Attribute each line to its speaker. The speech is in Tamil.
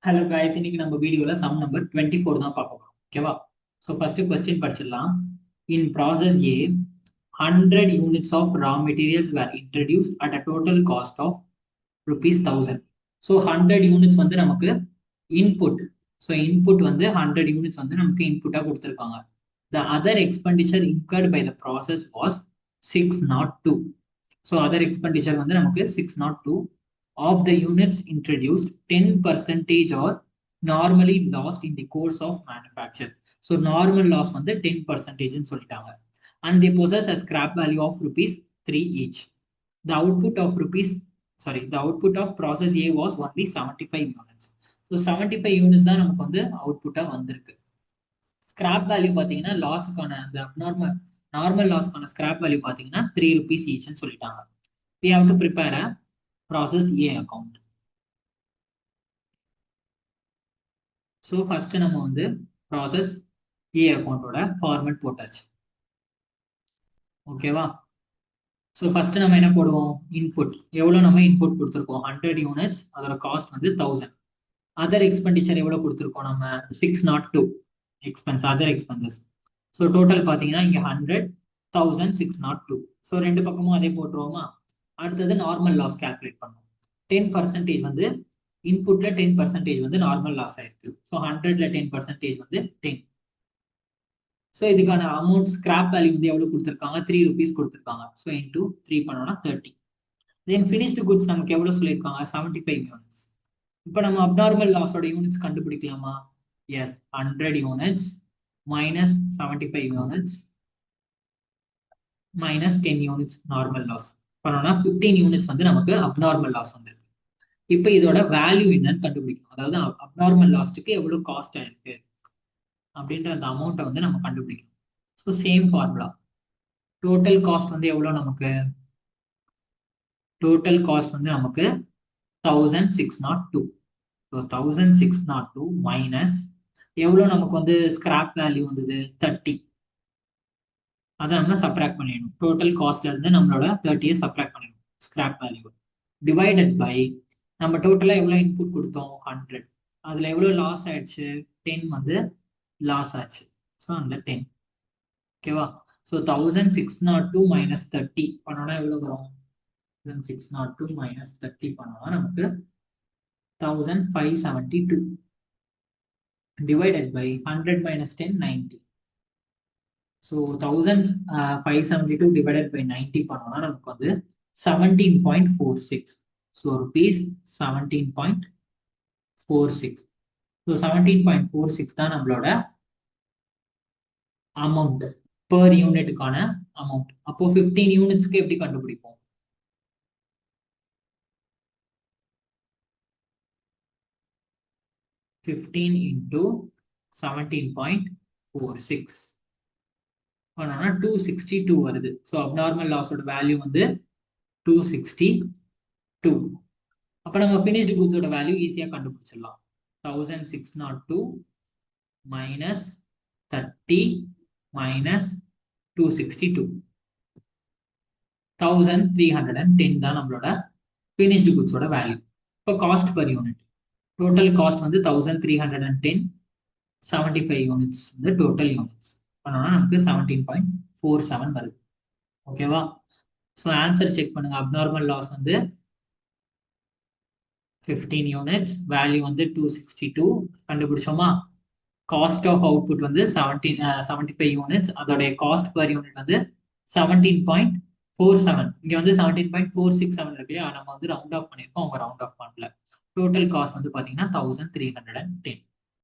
Speaker 1: Hello guys, இன்னைக்கு நம்ம வீடியோல சம் நம்பர் 24 தான் பார்க்க போறோம். ஓகேவா? ஸோ ஃபர்ஸ்ட் கொஸ்டின் படிச்சிடலாம். In process A, 100 units of raw materials were introduced at a total cost of rupees 1000. So 100 units வந்து நமக்கு இன்புட். ஸோ இன்புட் வந்து 100 யூனிட்ஸ் வந்து நமக்கு இன்புட்டா கொடுத்துருக்காங்க. The other expenditure incurred by the process was 602. So other expenditure வந்து நமக்கு 602. Of the units introduced, 10% are normally lost in the course of manufacture. So normal loss வந்து 10% சொல்லிட்டாங்க. And they possess a scrap value of rupees 3 each. The output of process A was only 75 units. So 75 units தான் நமக்கு வந்து அவுட்புட்டா வந்திருக்கு. ஸ்கிராப் வேல்யூ பார்த்தீங்கன்னா லாஸுக்கான அந்த நார்மல் லாஸ்க்கான ஸ்கிராப் வேல்யூ பார்த்தீங்கன்னா 3 rupees ஈச்னு சொல்லிட்டாங்க. We have to prepare a process A account. So first நம்ம வந்து ப்ராசஸ் ஏ அக்கௌண்டோட ஃபார்மேட் போட்டாச்சு. ஓகேவா? ஸோ ஃபர்ஸ்ட் நம்ம என்ன போடுவோம்? இன்புட் எவ்வளோ நம்ம இன்புட் கொடுத்துருக்கோம்? 100 யூனிட்ஸ், அதோட காஸ்ட் வந்து 1000. அதர் எக்ஸ்பெண்டிச்சர் எவ்வளோ கொடுத்துருக்கோம்? நம்ம 602 expense, other expenses. So total பார்த்தீங்கன்னா இங்கே 100, 1000, 602. ஸோ ரெண்டு பக்கமும் அதே போட்டுருவோமா? அடுத்தது நார்மல் லாஸ் கால்குலேட் பண்ணுவோம். 10% வந்து இன்புட்ல 10% வந்து நார்மல் லாஸ் ஆயிருக்கு. ஸோ 100ல 10% வந்து 10. ஸோ இதுக்கான அமௌண்ட் ஸ்கிராப் வேல்யூ வந்து எவ்வளவு கொடுத்துருக்காங்க? 3 rupees கொடுத்துருக்காங்க. ஸோ இன்டூ 3 பண்ணோம்னா 30. தென் ஃபினிஷ்டு குட்ஸ் நமக்கு எவ்வளவு சொல்லியிருக்காங்க? 75 யூனிட்ஸ். இப்போ நம்ம அப்நார்மல் லாஸோட யூனிட்ஸ் கண்டுபிடிக்கலாமா? Yes, 100 units minus 75 units minus 10 units normal loss பண்ணோம்னா 15 யூனிட்ஸ் வந்து நமக்கு அப்நார்மல் லாஸ் வந்துருக்கு. இப்போ இதோட வேல்யூ என்னன்னு கண்டுபிடிக்கணும். அதாவது அப்நார்மல் லாஸ்ட்டுக்கு எவ்வளவு காஸ்ட் ஆயிருக்கு அப்படின்ற அந்த அமௌண்ட்டை வந்து நம்ம கண்டுபிடிக்கணும். So same formula. Total cost வந்து எவ்வளோ நமக்கு? டோட்டல் காஸ்ட் வந்து நமக்கு 1602. ஸோ 1602 மைனஸ் எவ்வளோ நமக்கு வந்து ஸ்கிராப் வேல்யூ வந்தது? 30. அதை நம்ம சப்ராக்ட் பண்ணிடணும். டோட்டல் காஸ்ட்ல இருந்து நம்மளோட 30யை சப்ராக்ட் பண்ணிடணும் ஸ்கிராப் வேல்யூ. டிவைடட் பை நம்ம டோட்டலா எவ்வளவு இன்புட் கொடுத்தோம்? 100. அதுல எவ்வளவு லாஸ் ஆயிடுச்சு? 10 வந்து லாஸ் ஆச்சு. ஸோ அந்த 10. ஓகேவா? ஸோ 1602 மைனஸ் 30 பண்ணோம்னா எவ்வளவு வரும்? 1602 மைனஸ் 30 பண்ணோம்னா நமக்கு 1572 divided by 100 minus 10 90. So 1572 divided by 90 பண்ணோம்னா நமக்கு வந்து 17.46. So rupees 17.46. ஸோ 17.46 தான் நம்மளோட அமௌண்ட் பெர் யூனிட்டுக்கான அமௌண்ட். அப்போ 15 யூனிட்ஸ்க்கு எப்படி கண்டுபிடிப்போம்? ஃபிஃப்டீன் இன்டூ 17.46 பண்ணோம்னா 262 வருது. ஸோ அப்நார்மல் லாஸோட வேல்யூ வந்து 262. அப்போ நம்ம ஃபினிஷ்டு குட்ஸோட வேல்யூ ஈஸியாக கண்டுபிடிச்சிடலாம். 1602 மைனஸ் 30 மைனஸ் 262. 1310 தான் நம்மளோட ஃபினிஷ்டு குட்ஸோட வேல்யூ. இப்போ cost per unit, total cost வந்து 1310, 75 யூனிட்ஸ் வந்து டோட்டல் யூனிட்ஸ் பண்ணோம்னா நமக்கு 17.47 வருது. ஓகேவா? ஸோ ஆன்சர் செக் பண்ணுங்க. அப்நார்மல் லாஸ் வந்து 15 யூனிட்ஸ், வேல்யூ வந்து 262 கண்டுபிடிச்சோமா? காஸ்ட் ஆஃப் அவுட்புட் வந்து 75 யூனிட்ஸ், அதோடைய காஸ்ட் பர் யூனிட் வந்து 17.47. இங்க வந்து 17.467 இருக்கு இல்லையா? நம்ம வந்து ரவுண்ட் ஆஃப் பண்ணிருக்கோம், அவங்க ரவுண்ட் ஆஃப் பண்ணல. டோட்டல் காஸ்ட் வந்து பாத்தீங்கன்னா 1310.